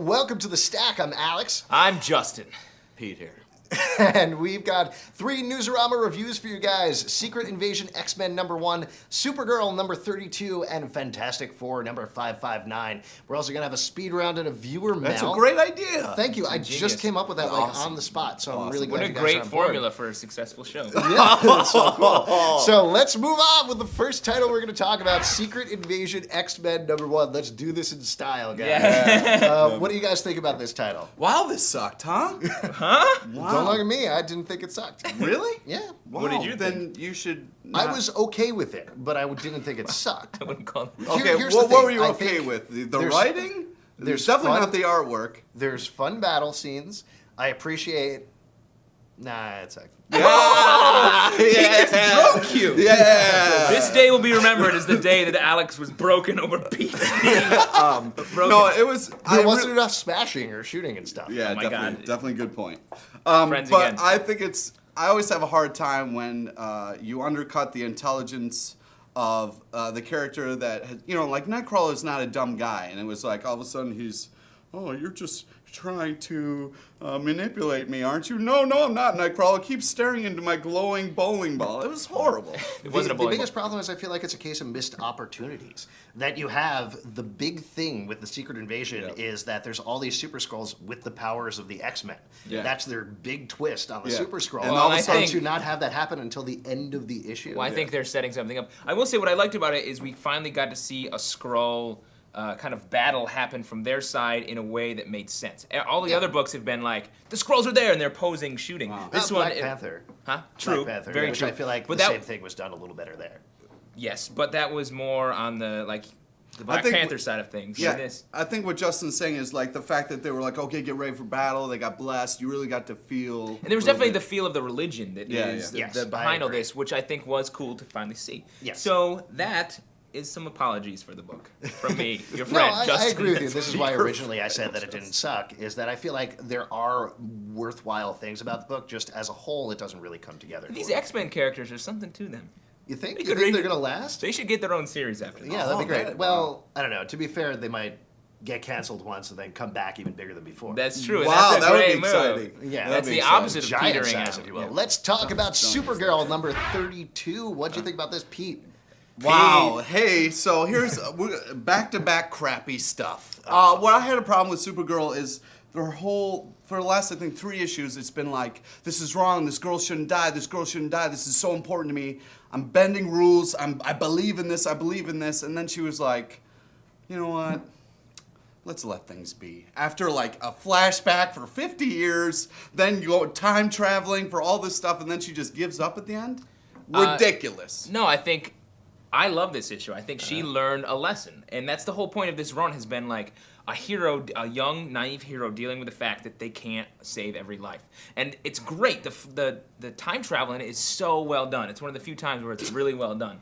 Welcome to the Stack. I'm Alex. I'm Justin. Pete here. And we've got 3 Newsarama reviews for you guys. Secret Invasion X-Men #1, Supergirl #32, and Fantastic Four #559. We're also going to have a speed round and a viewer mail. That's a great idea. Thank you. I just came up with that on the spot, so I'm really glad you guys are on board. What a great formula for a successful show. Yeah, that's so cool. So let's move on with the first title we're going to talk about, Secret Invasion X-Men #1. Let's do this in style, guys. Yeah. What do you guys think about this title? Wow, this sucked, huh? Wow. Don't look at me. I didn't think it sucked. Really? Yeah. Wow, What did you then you should not... I was okay with it, but I didn't think it sucked. I wouldn't call it. Okay, Here's what the thing. were you I okay think with? The there's- writing? there's definitely fun- not the artwork. There's fun battle scenes. I appreciate... Nah, it sucked. Broke you. Yeah. This day will be remembered as the day that Alex was broken over Pete. No, it was... There wasn't enough smashing or shooting and stuff. Yeah, Oh my definitely, God. definitely good point. Friends but again. I think it's... I always have a hard time when you undercut the intelligence of the character that has... You know, like, Nightcrawler's not a dumb guy, and it was like, all of a sudden he's... Oh, you're just trying to manipulate me, aren't you? No, I'm not, Nightcrawler. Keep staring into my glowing bowling ball. It was horrible. It wasn't a The bowling biggest problem is I feel like it's a case of missed opportunities. That you have the big thing with the Secret Invasion is that there's all these Super Skrulls with the powers of the X-Men. Yeah. That's their big twist on the Yeah. Super Skrull. And And all all of a of sudden- to not have that happen until the end of the issue. Well, I think they're setting something up. I will say what I liked about it is we finally got to see a Skrull kind of battle happen from their side in a way that made sense. All the other books have been like, the Skrulls are there and they're posing, shooting. This one, Black Panther. Huh? True. Black Panther, Very which true. I feel like But the that- same thing was done a little better there. Yes, but that was more on the Black think- Panther side of things. Yeah, This. I think what Justin's saying is like the fact that they were like, okay, get ready for battle. They got blessed. You really got to feel. And there was definitely the feel of the religion that is Yeah, yeah. Yes, the I behind all agree. this, which I think was cool to finally see. Yes. So that is some apologies for the book from me, your No, friend I Justin. agree with you. This is why Your originally I said that it didn't suck, is that I feel like there are worthwhile things about the book. Just as a whole, it doesn't really come together. These for me. X-Men characters, there's something to them. You think? They You could think read- they're going to last? They should get their own series after this. Yeah, that'd be great. that- Well, I don't know. To be fair, they might get canceled once and then come back even bigger than before. That's true. and Wow, that's a that would great be move. exciting. Yeah, That's That'd be the exciting. opposite of giant petering size, out. if you will. Yeah. Let's talk about Don't Supergirl #32. What'd you think about this, Pete? Wow. Hey, so here's back-to-back crappy stuff. What I had a problem with Supergirl is for the last, I think, 3 issues, it's been like, this is wrong, this girl shouldn't die, this girl shouldn't die, this is so important to me. I'm bending rules, I believe in this, and then she was like, you know what? Let's let things be. After like a flashback for 50 years, then you go time traveling for all this stuff, and then she just gives up at the end? Ridiculous. No, I love this issue. I think she learned a lesson. And that's the whole point of this run has been like a young, naive hero dealing with the fact that they can't save every life. And it's great. The time travel in it is so well done. It's one of the few times where it's really well done.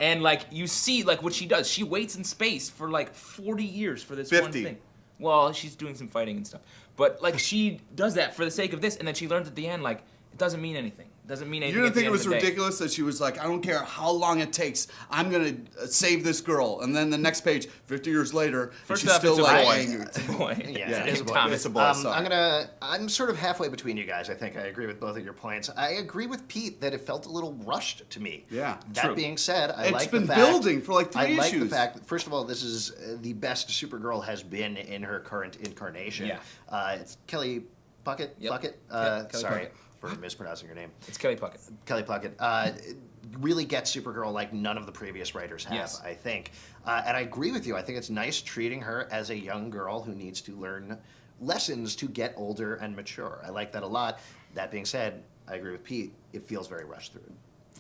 And like you see like what she does. She waits in space for like 40 years for this 50. one thing. Well, she's doing some fighting and stuff. But like she does that for the sake of this, and then she learns at the end like it doesn't mean anything. It doesn't mean anything. You didn't at the think it end was of the day. ridiculous that she was like, I don't care how long it takes, I'm gonna save this girl, and then the next page, 50 years later, and First she's off, still it's a like boy. angry. It's a boy. Yeah, it's a boy. Thomas. It's a boy. sorry. I'm sort of halfway between you guys. I think I agree with both of your points. I agree with Pete that it felt a little rushed to me. Yeah, That true. being said, I It's like been the fact, building for like 3 I like the issues. fact that, first of all, this is the best Supergirl has been in her current incarnation. Yeah. It's Kelly Puckett. Yep. Puckett. Yep, Kelly Sorry Puckett. for mispronouncing her name. It's Kelly Puckett. Kelly Puckett really gets Supergirl like none of the previous writers have, Yes. I think. And I agree with you. I think it's nice treating her as a young girl who needs to learn lessons to get older and mature. I like that a lot. That being said, I agree with Pete. It feels very rushed through.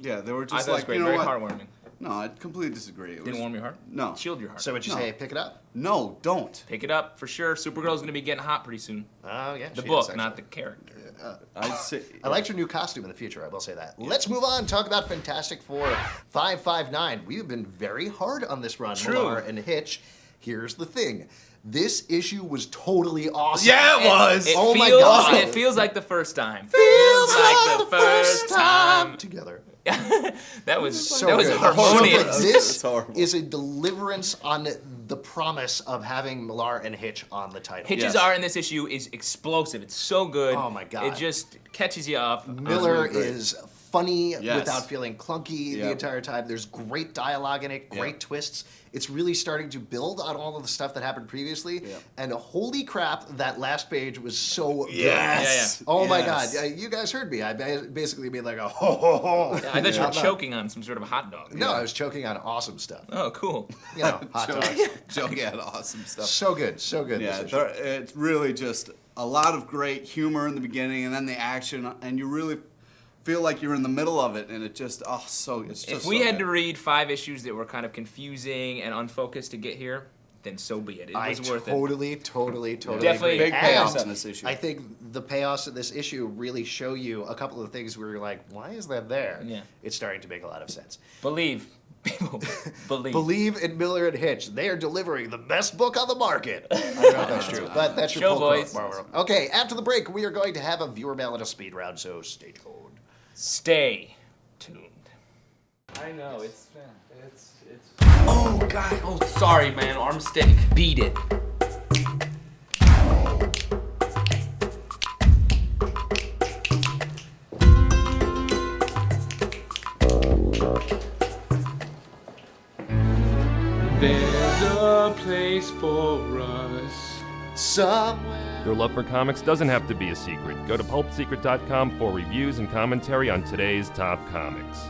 Yeah, they were I just thought it was like, great. you know Very what? heartwarming. No, I completely disagree. It Didn't was, warm your heart? No. Shield your heart. So would you No. say pick it up? No, don't. Pick it up for sure. Supergirl's gonna be getting hot pretty soon. Oh, yeah. The she book, is, not the actually. character. I'd say. I liked her new costume in the future, I will say that. Let's move on, talk about Fantastic Four 559. We have been very hard on this run, True. Millar and Hitch. Here's the thing. This issue was totally awesome. Yeah, it was. Oh my feels, God. It feels like the first time. Feels like the first time. Together. that was So that was good. harmonious. So this horrible. is a deliverance on the promise of having Millar and Hitch on the title. Hitch's Yes. art in this issue is explosive. It's so good. Oh my God. It just catches you up. Miller really great. is funny Yes. without feeling clunky the Yep. entire time. There's great dialogue in it, great Yep. twists. It's really starting to build on all of the stuff that happened previously. Yep. And holy crap, that last page was so good. Yes. Oh my Yes. God, you guys heard me. I basically made like a ho ho ho. I thought you were Out loud. choking on some sort of hot dog. No, I was choking on awesome stuff. Oh, cool. You know, hot dogs. Joe had awesome stuff. So good, so good. Yeah, this issue. it's really just a lot of great humor in the beginning, and then the action, and you really feel like you're in the middle of it, and it just it's just. If we so had to good. read 5 issues that were kind of confusing and unfocused to get here, then so be it. It was worth it. totally Definitely agree. Big payoffs And in this issue. I think the payoffs of this issue really show you a couple of things where you're like, why is that there? Yeah. It's starting to make a lot of sense. Believe. People, believe. Believe in Miller and Hitch. They are delivering the best book on the market. I don't know if that's true, but that's your Show pull quote, boys. Barbara. Okay, after the break, we are going to have a viewer mail and a speed round, so stay tuned. Stay tuned. I know, it's. Oh, God. Oh, sorry, man. Arm stick. Beat it. There's a place for us. Somewhere. Your love for comics doesn't have to be a secret. Go to pulpsecret.com for reviews and commentary on today's top comics.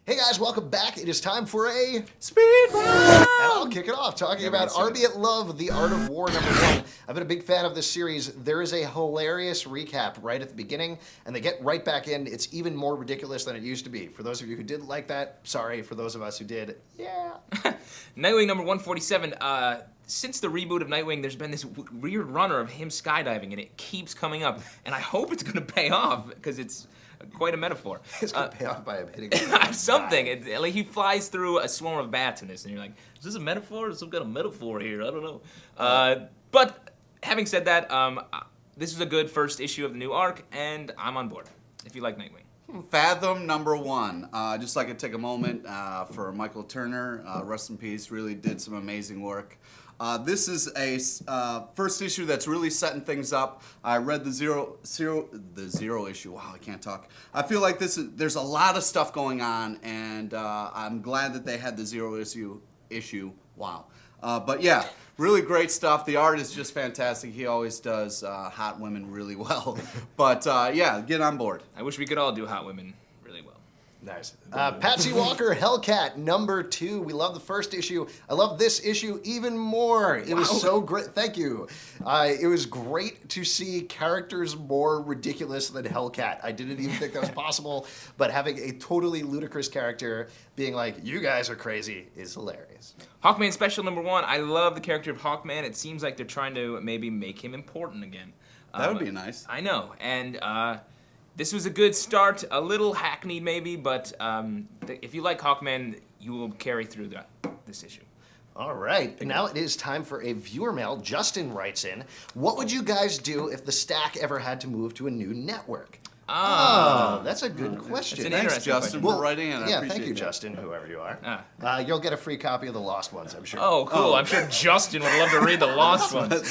Hey guys, welcome back. It is time for a Speed round! And I'll kick it off talking about Army at Love, The Art of War #1. I've been a big fan of this series. There is a hilarious recap right at the beginning, and they get right back in. It's even more ridiculous than it used to be. For those of you who didn't like that, sorry. For those of us who did, yeah. Nightwing number 147. Since the reboot of Nightwing, there's been this weird runner of him skydiving, and it keeps coming up. And I hope it's going to pay off, because it's quite a metaphor. It's going to pay off by him hitting something. Like he flies through a swarm of bats in this, and you're like, is this a metaphor? Is some kind of metaphor here? I don't know. But having said that, this is a good first issue of the new arc, and I'm on board, if you like Nightwing. Fathom #1. Just like to take a moment for Michael Turner. Rest in peace. Really did some amazing work. This is a first issue that's really setting things up. I read the zero issue. Wow, I can't talk. I feel like there's a lot of stuff going on, and I'm glad that they had the zero issue. Wow. But yeah, really great stuff. The art is just fantastic. He always does hot women really well. But yeah, get on board. I wish we could all do hot women really well. Nice. Patsy Walker, Hellcat, #2. We love the first issue. I love this issue even more. It was so great. Thank you. It was great to see characters more ridiculous than Hellcat. I didn't even think that was possible, but having a totally ludicrous character being like, you guys are crazy, is hilarious. Hawkman Special #1. I love the character of Hawkman. It seems like they're trying to maybe make him important again. That would be nice. I know. And this was a good start, a little hackneyed maybe, but if you like Hawkman, you will carry through this issue. All right, now it is time for a viewer mail. Justin writes in, what would you guys do if the stack ever had to move to a new network? Oh, that's a good question. an Thanks, interesting Justin, question. for writing in. I Yeah, appreciate thank you, that. Justin, whoever you are. Ah. You'll get a free copy of The Lost Ones, I'm sure. Oh, cool. I'm sure Justin would love to read the Lost Ones.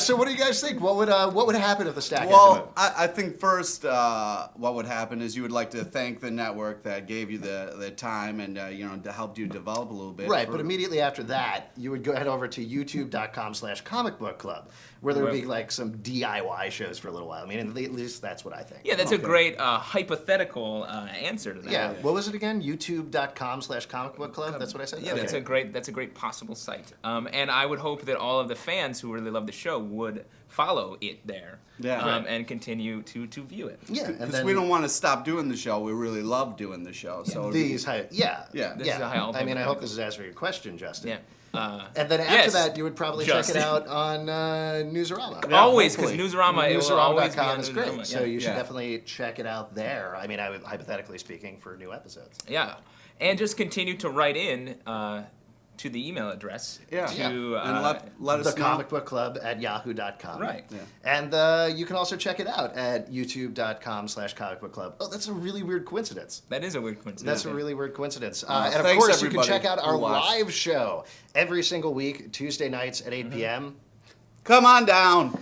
So what do you guys think? What would happen if the stack had to Well, move? I think first what would happen is you would like to thank the network that gave you the time and to help you develop a little bit. Right, but immediately after that, you would go head over to youtube.com/comicbookclub, where there would be like some DIY shows for a little while. I mean, at least that's what I think. Yeah, that's a great hypothetical answer to that. Yeah, what was it again? youtube.com/comicbookclub? That's what I said? Yeah, Okay. that's a great possible site. And I would hope that all of the fans who really love the show would follow it there. Yeah. And continue to view it. Yeah, and Because then we don't want to stop doing the show. We really love doing the show. So these high, yeah. Yeah. This is a high I mean, I hope this is answering your question, Justin. Yeah. And then after Yes, that, you would probably check Justin. it out on Newsarama. Always, because hopefully. Newsarama, it will always be Newsarama.com on is Newsarama. great, so Yeah. you should Yeah. definitely check it out there. I mean, I would hypothetically speaking for new episodes. Yeah, and just continue to write in to the email address. Yeah. To, And let us The know. Comic Book Club at yahoo.com. Right. Yeah. And you can also check it out at youtube.com/Comic Book Club. Oh, that's a really weird coincidence. That is a weird coincidence. That's a really weird coincidence. And of thanks, course, you can everybody check out our who watched. live show every single week, Tuesday nights at 8 p.m. Come on down.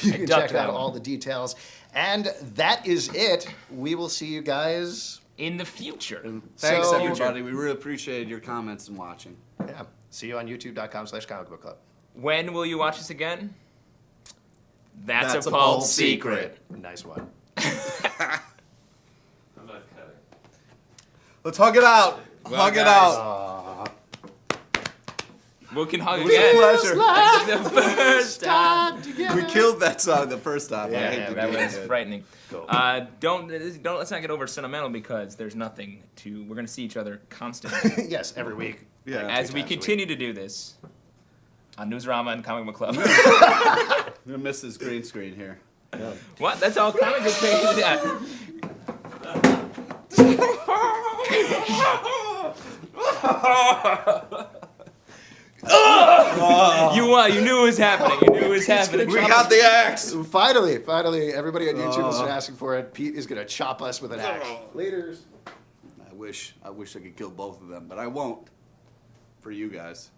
You can ducked check out that one. all the details. And that is it. We will see you guys. in the future. Thanks, So- everybody. We really appreciated your comments and watching. Yeah. See you on youtube.com/Comic Book Club. When will you watch this again? That's That's a a bold bold secret. Nice one. I'm not cutting. Let's hug it out. Well, hug it guys. out. We can hug It was a again. pleasure. The first time. We killed that song the first time. I Yeah, hate to That do was it. frightening. Cool. Don't let's not get over sentimental because there's nothing to. We're gonna see each other constantly Yes, every week. Yeah. as we times a week. continue to do this on Newsrama and Comic Book Club. I'm gonna miss this green screen here. What? That's all comic book pages. Yeah. You knew it was happening. You knew it was happening. We got the axe. Finally, everybody on YouTube has been asking for it. Pete is gonna chop us with an axe. Laters. I wish I could kill both of them, but I won't. For you guys.